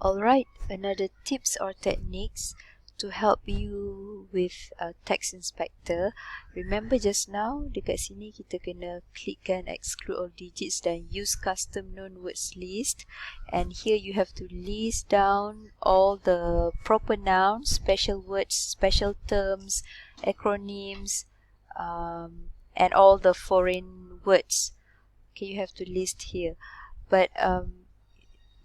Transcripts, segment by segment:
Alright, another tips or techniques to help you with text inspector. Remember just now dekat sini kita kena klikkan exclude all digits dan use custom known words list, and here you have to list down all the proper nouns, special words, special terms, acronyms, and all the foreign words. Okay, you have to list here. But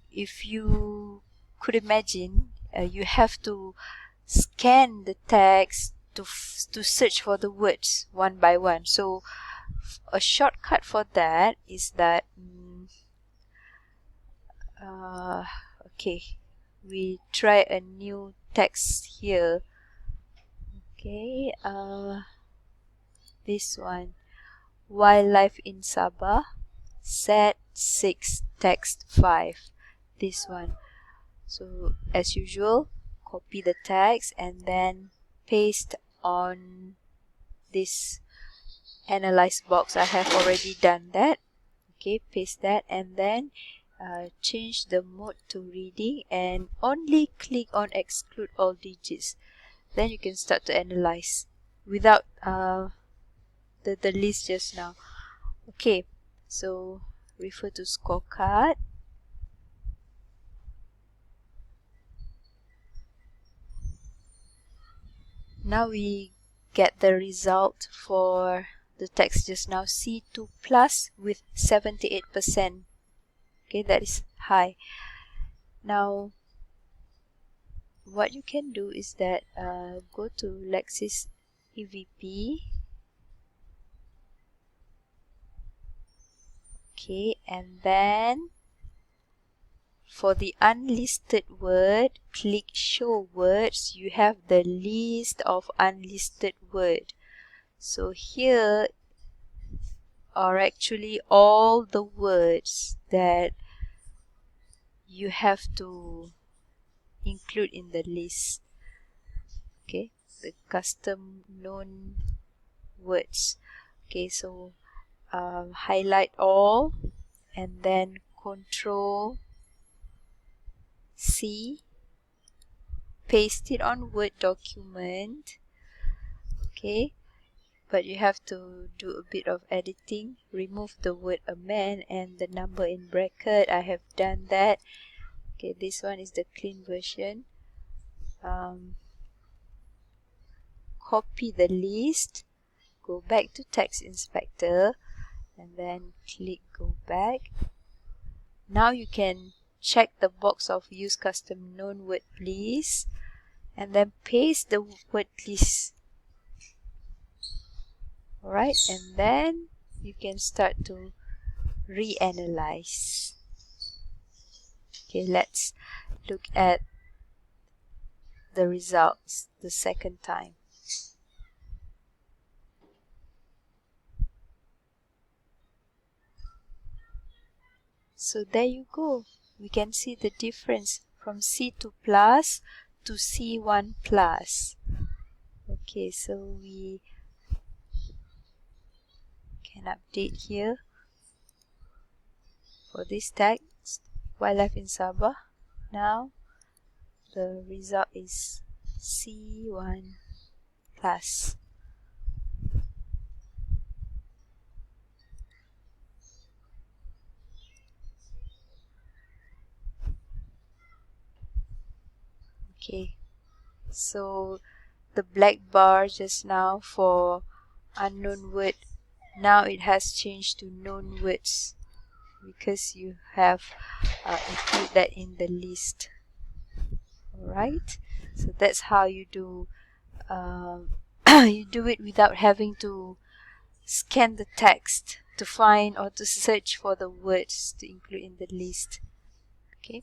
if you could imagine, you have to scan the text to search for the words one by one. So a shortcut for that is that okay, we try a new text here. Okay, this one, wildlife in Sabah, set 6, text 5. This one. So as usual, copy the text and then paste on this analyze box. I have already done that. Okay, paste that and then change the mode to reading and only click on exclude all digits. Then you can start to analyze without the list just now. Okay, so refer to scorecard. Now we get the result for the text just now, C2 plus with 78%. Okay, that is high. Now what you can do is that go to Lexis EVP. Okay, and then for the unlisted word, click show words. You have the list of unlisted word. So here are actually all the words that you have to include in the list. Okay, the custom known words. Okay, so highlight all and then Control C, paste it on Word document. Okay, but you have to do a bit of editing. Remove the word amend and the number in bracket. I have done that. Okay, this one is the clean version. Copy the list, go back to text inspector and then click go back. Now you can check the box of use custom known word list and then paste the word list. Alright, and then you can start to reanalyze. Okay, let's look at the results the second time. So there you go. We can see the difference from C2 plus to C1 plus. Okay, so we can update here for this text, wildlife in Sabah. Now the result is C1 plus. Okay, so the black bar just now for unknown word, now it has changed to known words because you have included that in the list. Alright, so that's how you do you do it without having to scan the text to find or to search for the words to include in the list. Okay.